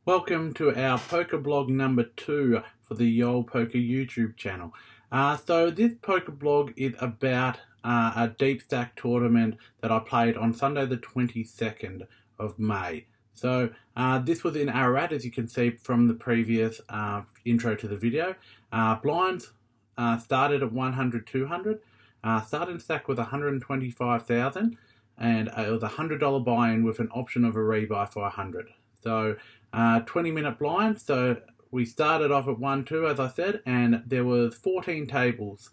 Welcome to our poker blog number 2 for the Yol Poker YouTube channel. So this poker blog is about a deep stack tournament that I played on Sunday the 22nd of May. So this was in Ararat, as you can see from the previous intro to the video. Blinds started at 100, 200. Starting stack was 125,000, and it was a $100 buy-in with an option of a rebuy for 100. So 20-minute blind. So we started off at 1-2, as I said, and there was 14 tables.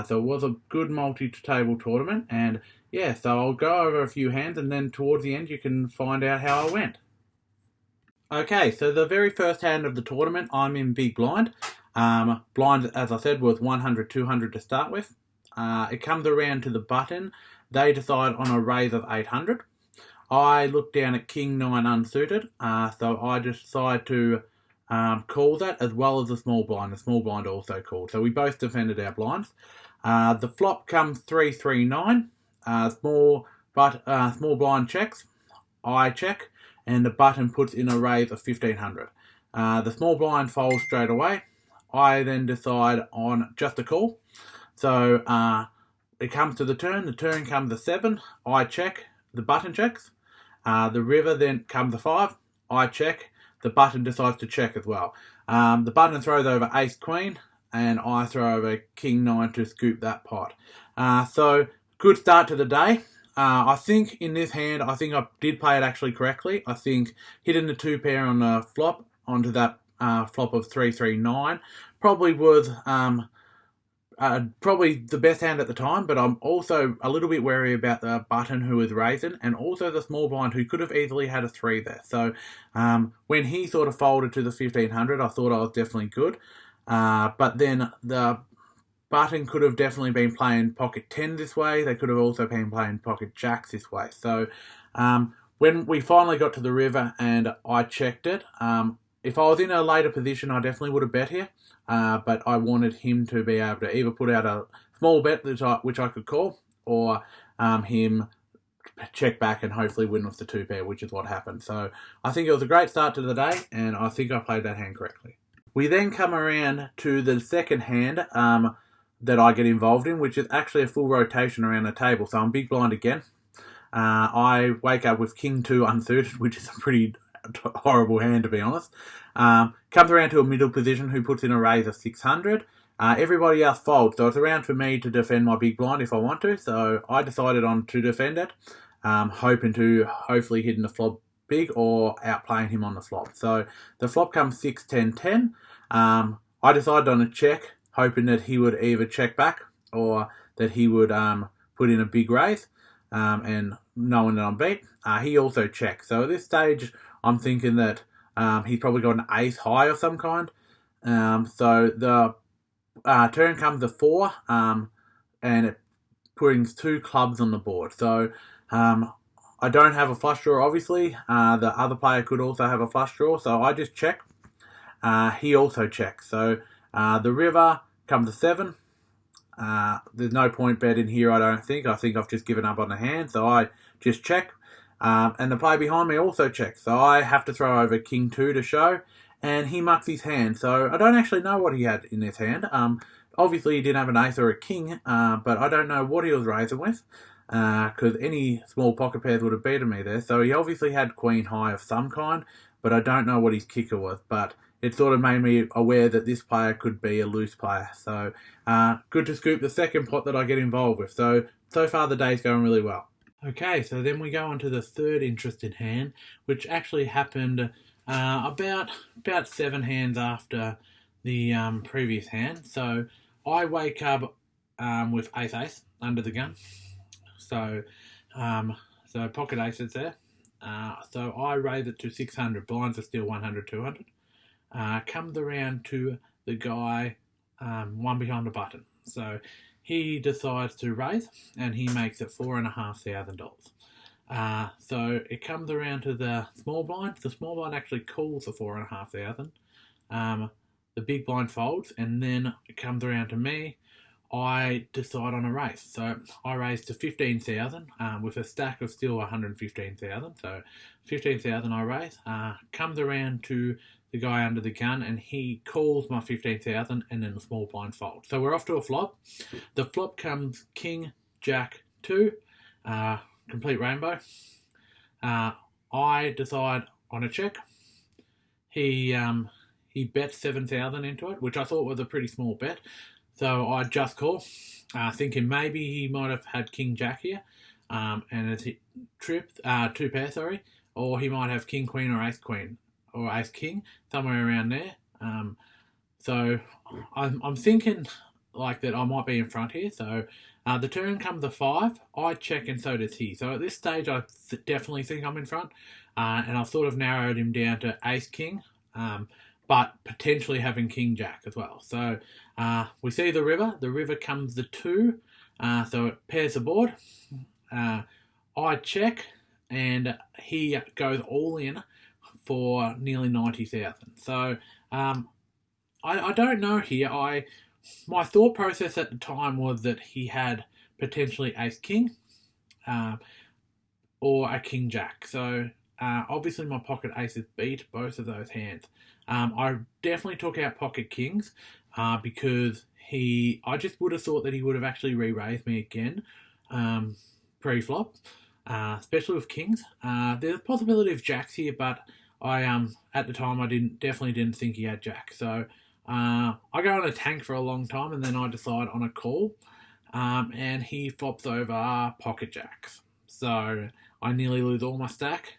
So it was a good multi-table tournament, and yeah, so I'll go over a few hands, and then towards the end you can find out how I went. Okay, so the very first hand of the tournament, I'm in big blind. Blind, as I said, was 100, 200 to start with. It comes around to the button. They decide on a raise of 800. I look down at King 9 unsuited, so I decide to call that, as well as the small blind. The small blind also called. So we both defended our blinds. The flop comes 3-3-9. Small blind checks. I check, and the button puts in a raise of 1,500. The small blind folds straight away. I then decide on just a call. So it comes to the turn. The turn comes a 7. I check. The button checks. The river then comes a 5. I check. The button decides to check as well. The button throws over Ace Queen, and I throw over King 9 to scoop that pot. So good start to the day. I think in this hand, I think I did play it actually correctly. I think hitting the 2 pair on the flop onto that flop of 3-3-9 probably was probably the best hand at the time, but I'm also a little bit wary about the button who was raising, and also the small blind who could have easily had a 3 there. So when he sort of folded to the 1,500, I thought I was definitely good. But then the button could have definitely been playing pocket 10 this way. They could have also been playing pocket jacks this way. So when we finally got to the river and I checked it, if I was in a later position, I definitely would have bet here. But I wanted him to be able to either put out a small bet which I could call, or him check back and hopefully win with the 2 pair, which is what happened. So I think it was a great start to the day, and I think I played that hand correctly. We then come around to the second hand that I get involved in, which is actually a full rotation around the table. So I'm big blind again. I wake up with King 2 unsuited, which is a pretty horrible hand, to be honest. Comes around to a middle position who puts in a raise of 600. Everybody else folds, so it's around for me to defend my big blind if I want to. So I decided on to defend it, hoping to hopefully hit in the flop big or outplaying him on the flop. So the flop comes 6-10-10. I decided on a check, hoping that he would either check back or that he would put in a big raise, and knowing that I'm beat. He also checks. So at this stage, I'm thinking that he's probably got an ace high of some kind. So the turn comes a 4, and it brings 2 clubs on the board. So I don't have a flush draw, obviously. The other player could also have a flush draw, so I just check. He also checks. So the river comes a 7. There's no point betting here, I don't think. I think I've just given up on the hand, so I just check. And the player behind me also checks, so I have to throw over King 2 to show, and he mucks his hand. So I don't actually know what he had in his hand. Obviously he didn't have an ace or a king, but I don't know what he was raising with, because any small pocket pairs would have beaten me there. So he obviously had queen high of some kind, but I don't know what his kicker was. But it sort of made me aware that this player could be a loose player. So good to scoop the second pot that I get involved with. So far the day's going really well. Okay, so then we go on to the third interested hand, which actually happened about 7 hands after the previous hand. So I wake up with ace under the gun. So pocket aces there. So I raise it to 600. Blinds are still 100, 200. Comes around to the guy one behind the button. So he decides to raise, and he makes it $4,500. So it comes around to the small blind. The small blind actually calls the 4,500. The big blind folds, and then it comes around to me. I decide on a raise. So I raise to 15,000 with a stack of still 115,000. So 15,000 I raise. Comes around to the guy under the gun and he calls my 15,000 and then the small blind fold. So we're off to a flop. The flop comes King, Jack, 2, complete rainbow. I decide on a check. He bet 7,000 into it, which I thought was a pretty small bet. So I just call, thinking maybe he might have had King Jack here, and it's tripped 2 pair, or he might have King Queen or Ace Queen or Ace King somewhere around there. So I'm thinking like that I might be in front here. So the turn comes a 5. I check and so does he. So at this stage I definitely think I'm in front, and I've sort of narrowed him down to Ace King. But potentially having King Jack as well. So we see the river. The river comes the 2, so it pairs the board. I check, and he goes all in for nearly 90,000. So I don't know here. My thought process at the time was that he had potentially Ace King or a King Jack. So obviously my pocket aces beat both of those hands. I definitely took out pocket kings because I just would have thought that he would have actually re-raised me again pre-flop, especially with kings. There's a possibility of jacks here, but I at the time I definitely didn't think he had jack. So I go on a tank for a long time and then I decide on a call, and he flops over pocket jacks. So I nearly lose all my stack.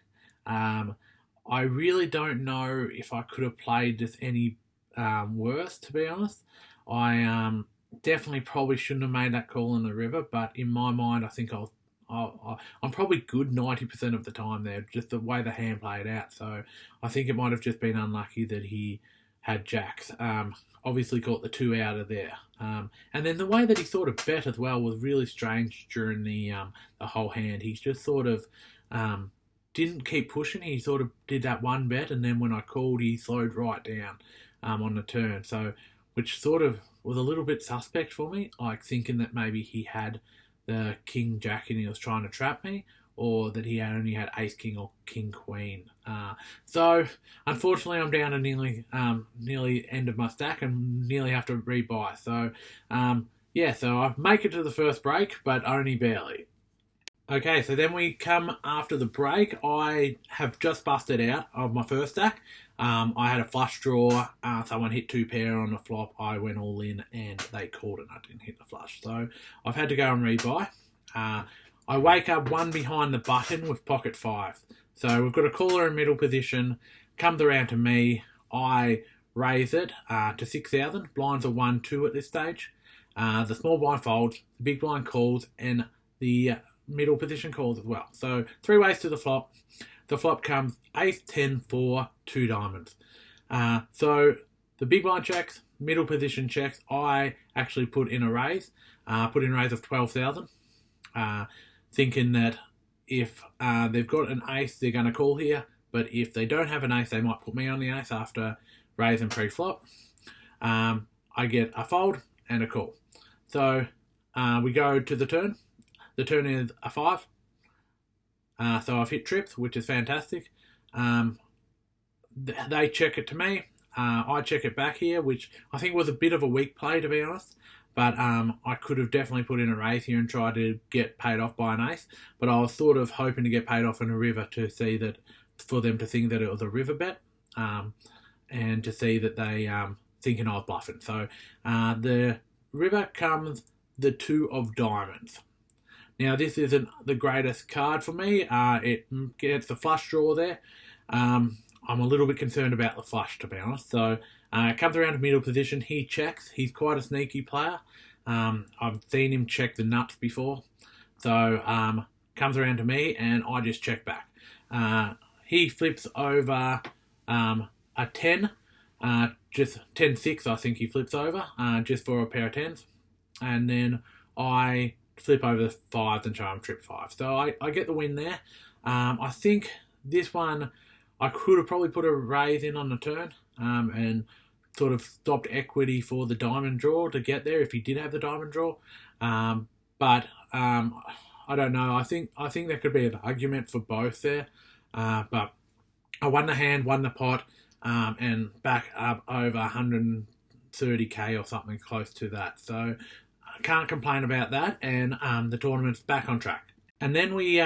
I really don't know if I could have played this any worse, to be honest. I definitely probably shouldn't have made that call in the river, but in my mind, I think I'm probably good 90% of the time there, just the way the hand played out. So I think it might have just been unlucky that he had jacks. Obviously got the 2 out of there. And then the way that he sort of bet as well was really strange during the whole hand. He's just sort of didn't keep pushing. He sort of did that one bet, and then when I called, he slowed right down on the turn. So, which sort of was a little bit suspect for me, like thinking that maybe he had the King Jack and he was trying to trap me, or that he only had Ace King or King Queen. So, unfortunately, I'm down to nearly end of my stack and nearly have to rebuy. So, so I make it to the first break, but only barely. Okay, so then we come after the break. I have just busted out of my first stack. I had a flush draw. Someone hit 2 pair on the flop. I went all in and they called it. I didn't hit the flush. So I've had to go and rebuy. I wake up 1 behind the button with pocket 5. So we've got a caller in middle position. Comes around to me. I raise it to 6,000. Blinds are 1-2 at this stage. The small blind folds. The big blind calls. And the middle position calls as well. So 3 ways to the flop. The flop comes Ace, 10, 4, 2 diamonds. So the big blind checks, middle position checks. I actually put in a raise. Put in a raise of 12,000. Thinking that if they've got an ace, they're going to call here. But if they don't have an ace, they might put me on the ace after raise and pre-flop. I get a fold and a call. So we go to the turn. The turn is a 5. So I've hit trips, which is fantastic. They check it to me. I check it back here, which I think was a bit of a weak play, to be honest. But I could have definitely put in a raise here and tried to get paid off by an ace. But I was sort of hoping to get paid off in a river to see that, for them to think that it was a river bet, and to see that they thinking I was bluffing. So the river comes the 2 of diamonds. Now, this isn't the greatest card for me. It gets the flush draw there. I'm a little bit concerned about the flush, to be honest. So, it comes around to middle position. He checks. He's quite a sneaky player. I've seen him check the nuts before. So, comes around to me, and I just check back. He flips over a 10. Just 10-6, I think he flips over, just for a pair of 10s. And then I flip over the 5s and show him trip 5. So I get the win there. I think this one I could have probably put a raise in on the turn and sort of stopped equity for the diamond draw to get there if he did have the diamond draw. But I don't know. I think there could be an argument for both there. But I won the hand, won the pot, and back up over 130k or something close to that. So I can't complain about that. And the tournament's back on track. And then we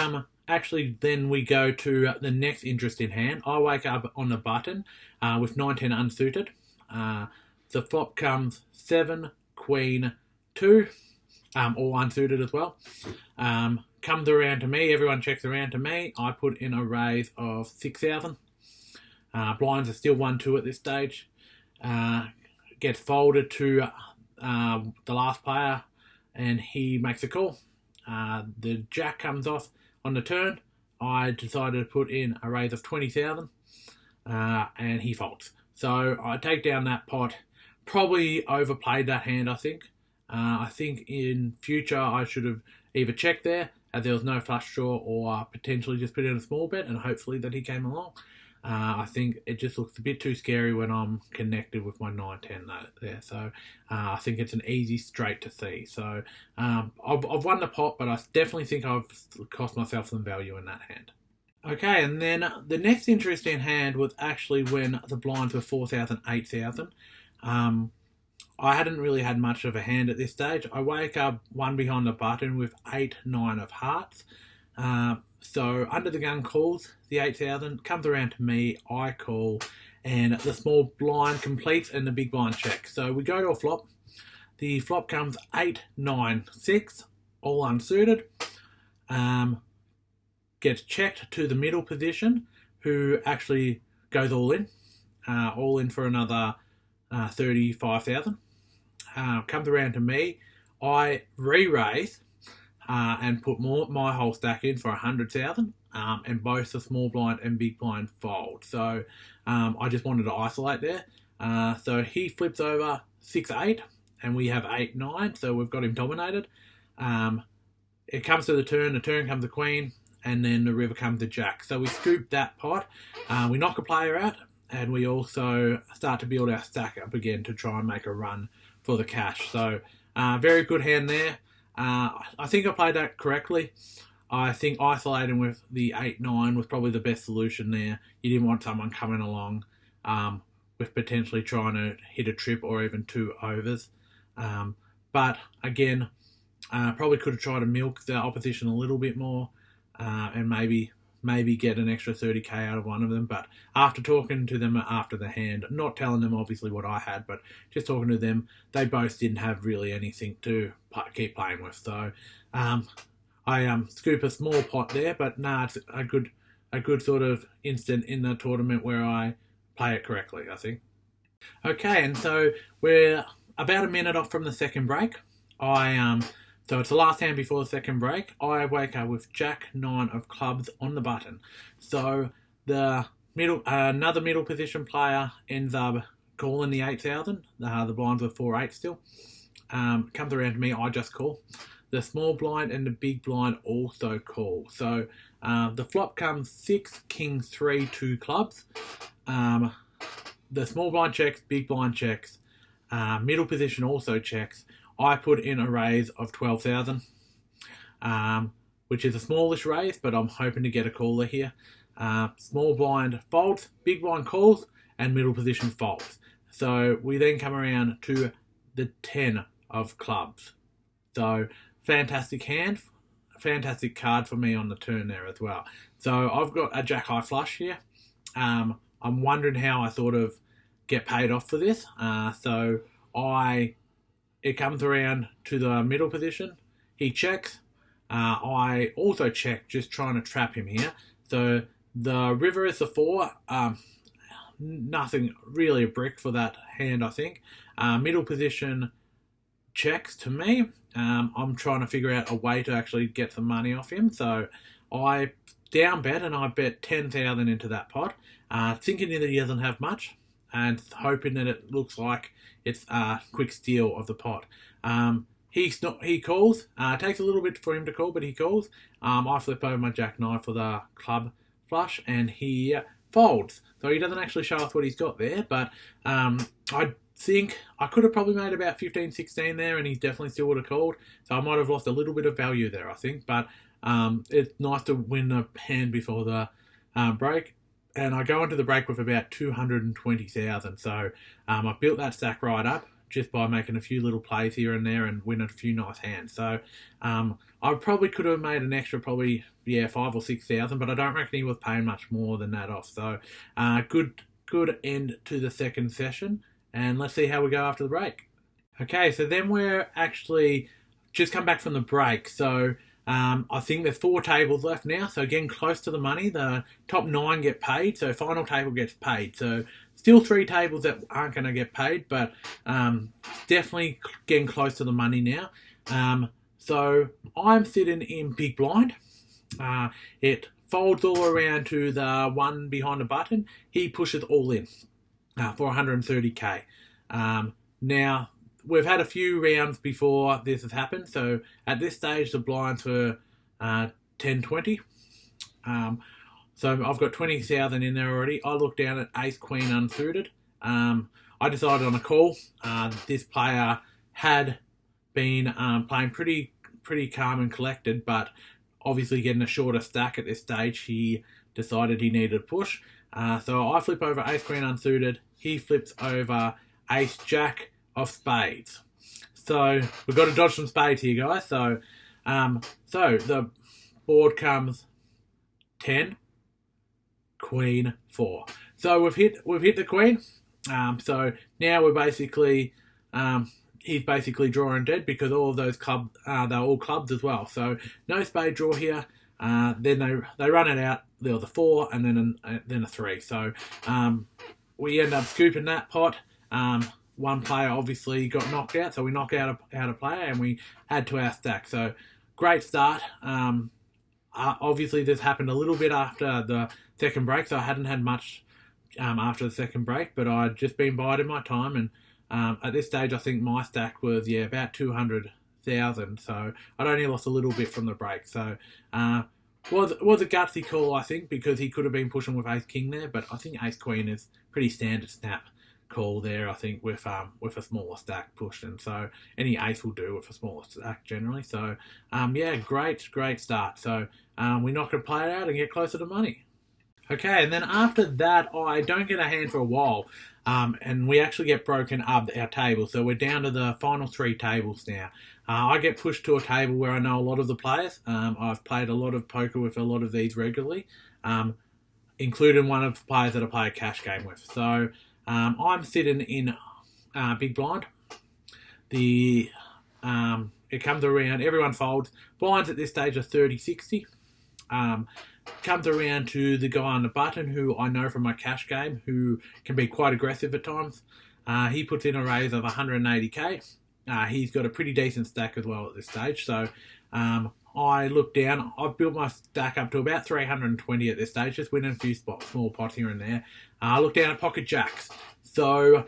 we go to the next interesting hand. I wake up on the button with 9-10 unsuited. The flop comes 7, Queen, 2, all unsuited as well. Comes around to me. Everyone checks around to me. I put in a raise of 6,000. Blinds are still 1-2 at this stage. Gets folded to the last player, and he makes a call. The jack comes off on the turn. I decided to put in a raise of 20,000, and he folds. So I take down that pot. Probably overplayed that hand, I think. I think in future I should have either checked there as there was no flush draw, or potentially just put in a small bet and hopefully that he came along. I think it just looks a bit too scary when I'm connected with my 9-10 there. So I think it's an easy straight to see. So I've won the pot, but I definitely think I've cost myself some value in that hand. Okay, and then the next interesting hand was actually when the blinds were 4,000, 8,000. I hadn't really had much of a hand at this stage. I wake up one behind the button with 8, 9 of hearts. So under the gun calls, the 8,000 comes around to me, I call, and the small blind completes and the big blind checks. So we go to a flop. The flop comes 8, 9, 6, all unsuited. Gets checked to the middle position, who actually goes all in for another 35,000. Comes around to me. I re-raise and put my whole stack in for 100,000, and both the small blind and big blind fold. So I just wanted to isolate there. So he flips over 6-8, and we have 8-9. So we've got him dominated. It comes to the turn comes the queen, and then the river comes the jack. So we scoop that pot. We knock a player out, and we also start to build our stack up again to try and make a run for the cash. So very good hand there. I think I played that correctly. I think isolating with the 8-9 was probably the best solution there. You didn't want someone coming along with potentially trying to hit a trip or even 2 overs. But again, probably could have tried to milk the opposition a little bit more and maybe get an extra 30k out of one of them. But after talking to them after the hand, not telling them obviously what I had, but just talking to them, they both didn't have really anything to keep playing with. So I scoop a small pot there, but it's a good sort of instant in the tournament where I play it correctly, I think. Okay, and so we're about a minute off from the second break. So it's the last hand before the second break. I wake up with Jack 9 of clubs on the button. So another middle position player ends up calling the 8,000. The blinds were 4-8 still. Comes around to me, I just call. The small blind and the big blind also call. So the flop comes 6, king, 3, 2 clubs. The small blind checks, big blind checks. Middle position also checks. I put in a raise of 12,000, which is a smallish raise, but I'm hoping to get a caller here. Small blind folds, big blind calls, and middle position folds. So we then come around to the 10 of clubs. So fantastic hand, fantastic card for me on the turn there as well. So I've got a jack high flush here. I'm wondering how I sort of get paid off for this. It comes around to the middle position. He checks. I also check, just trying to trap him here. So the river is the 4. Nothing really a brick for that hand, I think. Middle position checks to me. I'm trying to figure out a way to actually get some money off him. So I down bet, and I bet 10,000 into that pot, thinking that he doesn't have much, and hoping that it looks like it's a quick steal of the pot. He calls. Takes a little bit for him to call, but he calls. I flip over my jack 9 for the club flush, and he folds. So he doesn't actually show us what he's got there, but I think I could have probably made about 15, 16 there, and he definitely still would have called. So I might have lost a little bit of value there, I think. But it's nice to win a hand before the break. And I go into the break with about 220,000. So I built that stack right up just by making a few little plays here and there and winning a few nice hands. So I probably could have made an extra 5 or 6,000, but I don't reckon he was paying much more than that off. So good end to the second session, and let's see how we go after the break. Okay, so then we're actually just come back from the break. So I think there's 4 tables left now, so getting close to the money. The top 9 get paid, so final table gets paid. So still 3 tables that aren't going to get paid, but definitely getting close to the money now. So I'm sitting in big blind. It folds all around to the one behind the button. He pushes all in for 130k. Now, we've had a few rounds before this has happened, so at this stage the blinds were 10-20. So I've got 20,000 in there already. I looked down at ace queen unsuited. I decided on a call. This player had been playing pretty calm and collected, but obviously getting a shorter stack at this stage, he decided he needed a push. So I flip over ace queen unsuited. He flips over ace jack of spades. So we've got to dodge some spades here, guys. So the board comes 10, queen, 4. So we've hit the queen. So now we're basically he's basically drawing dead because all of those clubs they're all clubs as well. So no spade draw here. Then they run it out. There was a 4 and then a 3. So we end up scooping that pot. One player obviously got knocked out, so we knock out a player and we add to our stack. So great start. Obviously this happened a little bit after the second break, so I hadn't had much after the second break, but I'd just been biding my time, and at this stage I think my stack was about 200,000, so I'd only lost a little bit from the break. So was a gutsy call, I think, because he could have been pushing with ace king there, but I think ace queen is pretty standard snap call there, I think, with a smaller stack pushed, and so any ace will do with a smaller stack generally. So great start. So we knock a player out and get closer to money. Okay, and then after that I don't get a hand for a while, and we actually get broken up our table. So we're down to the final 3 tables now. I get pushed to a table where I know a lot of the players. I've played a lot of poker with a lot of these regularly, including one of the players that I play a cash game with. So I'm sitting in big blind. It comes around, everyone folds. Blinds at this stage are 30-60. Comes around to the guy on the button who I know from my cash game, who can be quite aggressive at times. He puts in a raise of 180k. He's got a pretty decent stack as well at this stage. So I look down. I've built my stack up to about 320 at this stage, just winning a few small pots here and there. I look down at pocket jacks. So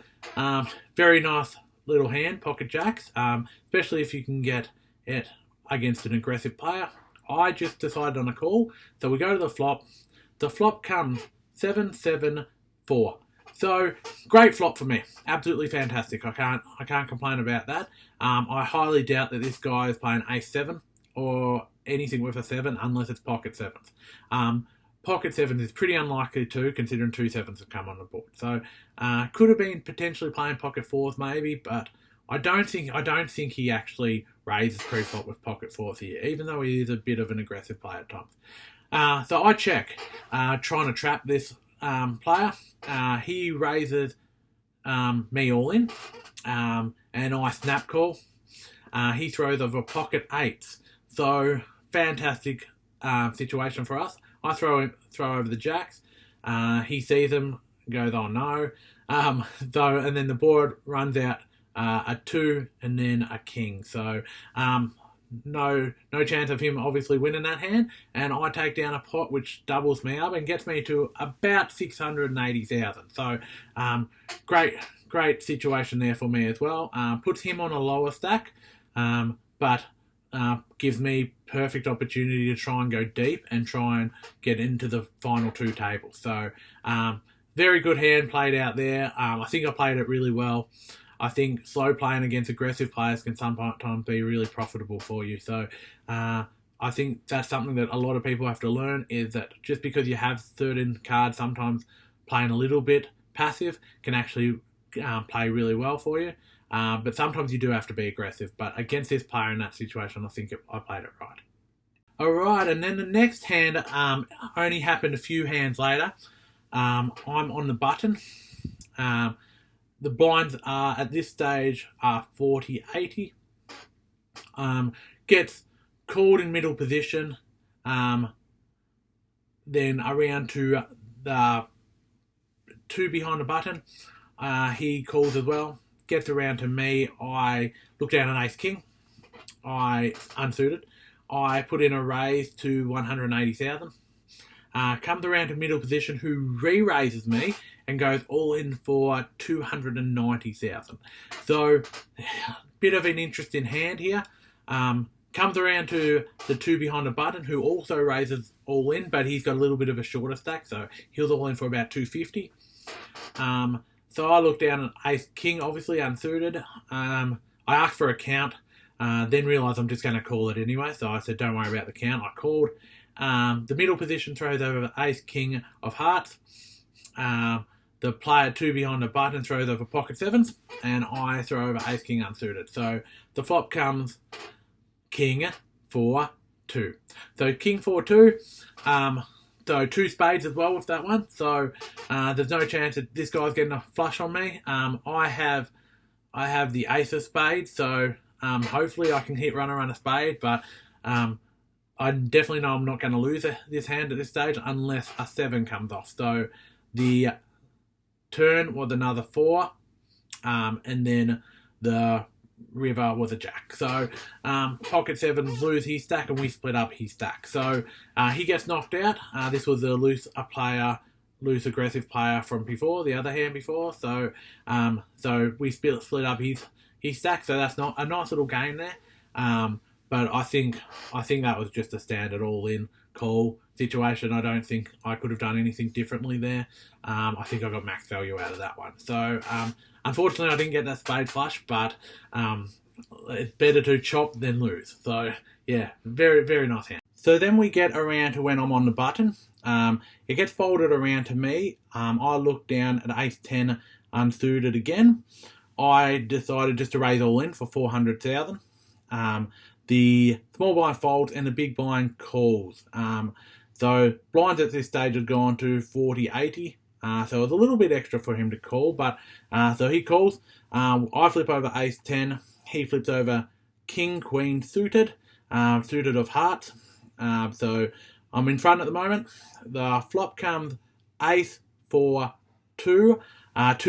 very nice little hand, pocket jacks, especially if you can get it against an aggressive player. I just decided on a call. So we go to the flop. The flop comes 7-7-4. So great flop for me. Absolutely fantastic. I can't complain about that. I highly doubt that this guy is playing ace-7 or anything with a 7 unless it's pocket 7s. Pocket 7 is pretty unlikely too, considering 2 7s have come on the board. So could have been potentially playing pocket 4s maybe, but I don't think he actually raises pre-flop with pocket 4s here, even though he is a bit of an aggressive player at times. So I check, trying to trap this player. He raises me all in, and I snap call. He throws over pocket 8s. So fantastic situation for us. I throw over the jacks. He sees them, goes, oh no. And then the board runs out a 2 and then a king. So no chance of him obviously winning that hand. And I take down a pot which doubles me up and gets me to about 680,000. So great situation there for me as well. Puts him on a lower stack, but gives me perfect opportunity to try and go deep and try and get into the final two tables. So very good hand played out there. I think I played it really well. I think slow playing against aggressive players can sometimes be really profitable for you. So I think that's something that a lot of people have to learn, is that just because you have certain cards, sometimes playing a little bit passive can actually play really well for you. But sometimes you do have to be aggressive. But against this player in that situation, I think I played it right. All right, and then the next hand only happened a few hands later. I'm on the button. The blinds are, at this stage, are 40-80. Gets called in middle position. Then around to the two behind the button. He calls as well. Gets around to me. I look down an ace-king. I unsuited. I put in a raise to 180,000. Comes around to middle position, who re-raises me and goes all in for 290,000. So, bit of an interesting hand here. Comes around to the two behind the button, who also raises all in, but he's got a little bit of a shorter stack, so he was all in for about 250. So I look down at ace king, obviously unsuited. I asked for a count, then realised I'm just going to call it anyway, so I said don't worry about the count. I called. The middle position throws over ace king of hearts. The player two behind the button throws over pocket sevens, and I throw over ace king unsuited. So the flop comes king 4-2. So king 4-2. So two spades as well with that one. So there's no chance that this guy's getting a flush on me. I have the ace of spades, so hopefully I can hit runner on a spade, but I definitely know I'm not going to lose this hand at this stage unless a 7 comes off. So the turn was another 4, and then the river was a jack. So pocket 7s lose his stack, and we split up his stack. So he gets knocked out. This was a loose aggressive player from before, the other hand before. So so we split up his stack. So that's not a nice little game there. But I think that was just a standard all-in call situation. I don't think I could have done anything differently there. I think I got max value out of that one. So unfortunately, I didn't get that spade flush, but it's better to chop than lose. So yeah, very, very nice hand. So then we get around to when I'm on the button. It gets folded around to me. I look down at ace-10 unsuited again. I decided just to raise all in for 400,000. The small blind folds and the big blind calls. So blinds at this stage had gone to 40-80. So it was a little bit extra for him to call, but so he calls. I flip over ace-10. He flips over king-queen suited, suited of hearts. So I'm in front at the moment. The flop comes ace-4-2, 2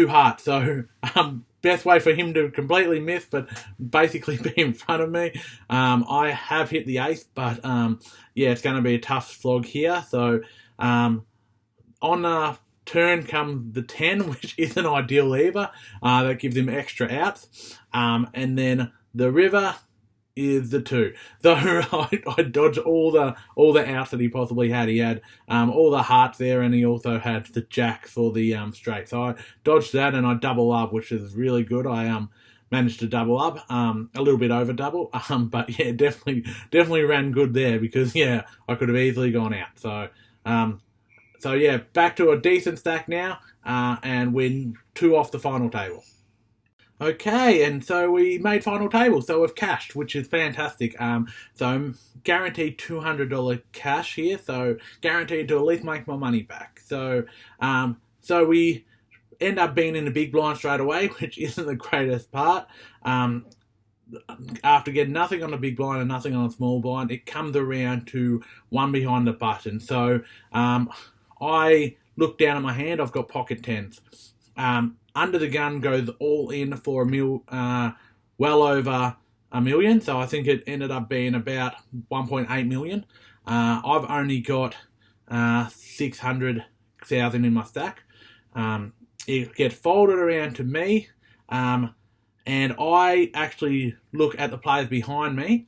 hearts. So best way for him to completely miss, but basically be in front of me. I have hit the ace, but yeah, it's going to be a tough slog here. So on the turn comes the 10, which isn't ideal either. That gives him extra outs. And then the river is the 2. So I dodged all the outs that he possibly had. He had all the hearts there, and he also had the jack for the straight. So I dodged that, and I double up, which is really good. I managed to double up, a little bit over double, but yeah, definitely ran good there, because yeah, I could have easily gone out. So so yeah, back to a decent stack now, and we're 2 off the final table. Okay, and so we made final table, so we've cashed, which is fantastic. So I'm guaranteed $200 cash here, so guaranteed to at least make my money back. So so we end up being in the big blind straight away, which isn't the greatest part. After getting nothing on the big blind and nothing on the small blind, it comes around to 1 behind the button. So I look down at my hand, I've got pocket 10s. Under the gun goes all in for well over $1 million. So I think it ended up being about 1.8 million. I've only got 600,000 in my stack. It gets folded around to me, and I actually look at the players behind me.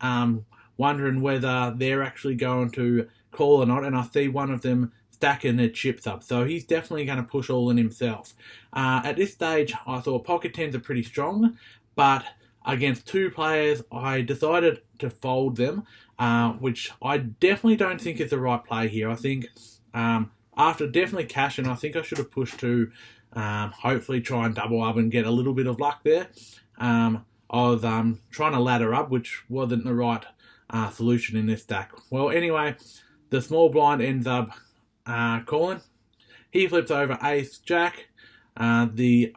wondering whether they're actually going to call or not, and I see one of them stacking their chips up, so he's definitely going to push all in himself. At this stage, I thought pocket 10s are pretty strong, but against two players, I decided to fold them, which I definitely don't think is the right play here. I think after definitely cashing, I think I should have pushed to hopefully try and double up and get a little bit of luck there. I was trying to ladder up, which wasn't the right solution in this stack. Well, anyway, the small blind ends up calling. He flips over ace jack. The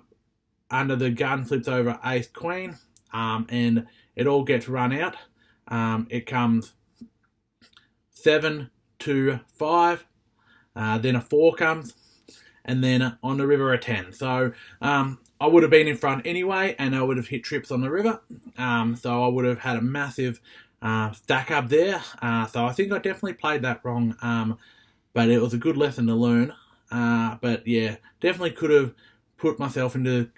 under the gun flips over ace queen, and it all gets run out. It comes 7 to 5. Then a 4 comes, and then on the river a 10. So I would have been in front anyway, and I would have hit trips on the river. So I would have had a massive stack up there. So I think I definitely played that wrong. But it was a good lesson to learn. But yeah, definitely could have put myself into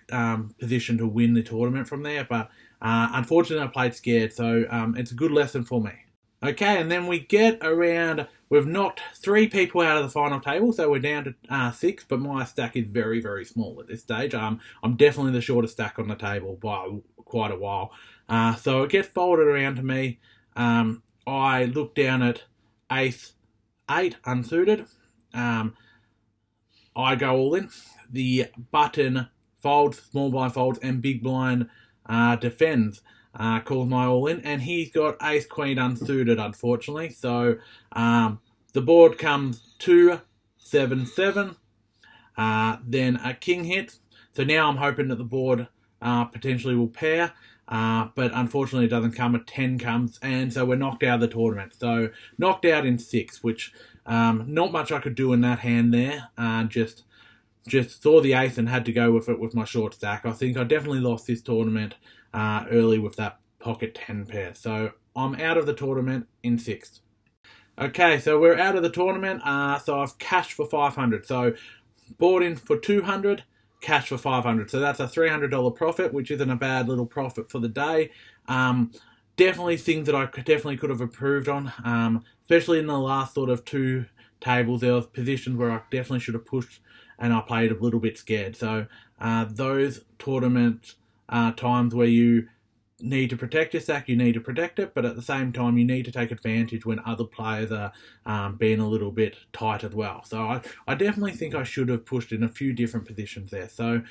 position to win the tournament from there. But unfortunately, I played scared. So it's a good lesson for me. Okay, and then we get around, we've knocked 3 people out of the final table, so we're down to 6, but my stack is very, very small at this stage. I'm definitely the shortest stack on the table by quite a while. So it gets folded around to me. I look down at ace 8 unsuited. I go all in. The button folds, small blind folds, and big blind defends. Calls my all in, and he's got ace queen unsuited, unfortunately. So the board comes 2 7 7. Then a king hits. So now I'm hoping that the board potentially will pair, but unfortunately it doesn't come. A 10 comes, and so we're knocked out of the tournament. So knocked out in 6, which not much I could do in that hand there. Just saw the ace and had to go with it with my short stack. I think I definitely lost this tournament early with that pocket 10 pair. So I'm out of the tournament in 6th. Okay, so we're out of the tournament. So I've cashed for 500. So bought in for 200, cashed for 500. So that's a $300 profit, which isn't a bad little profit for the day. Definitely things that I definitely could have improved on, especially in the last sort of 2 tables. There was positions where I definitely should have pushed, and I played a little bit scared. So those tournament times where you need to protect your stack, you need to protect it, but at the same time you need to take advantage when other players are being a little bit tight as well. So I definitely think I should have pushed in a few different positions there. So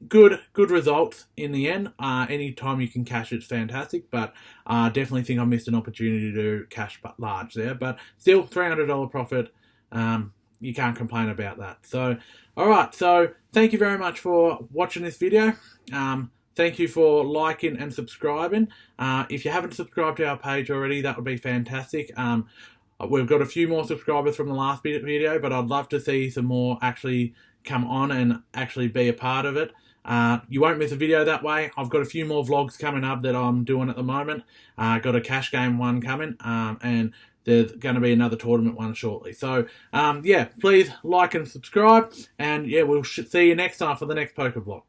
good results in the end. Any time you can cash it's fantastic, but definitely think I missed an opportunity to cash large there. But still, $300 profit. You can't complain about that. So, alright, so thank you very much for watching this video. Thank you for liking and subscribing. If you haven't subscribed to our page already, that would be fantastic. We've got a few more subscribers from the last video, but I'd love to see some more actually come on and actually be a part of it. You won't miss a video that way. I've got a few more vlogs coming up that I'm doing at the moment. Got a cash game one coming, and there's going to be another tournament one shortly. So, yeah, please like and subscribe, and yeah, we'll see you next time for the next poker vlog.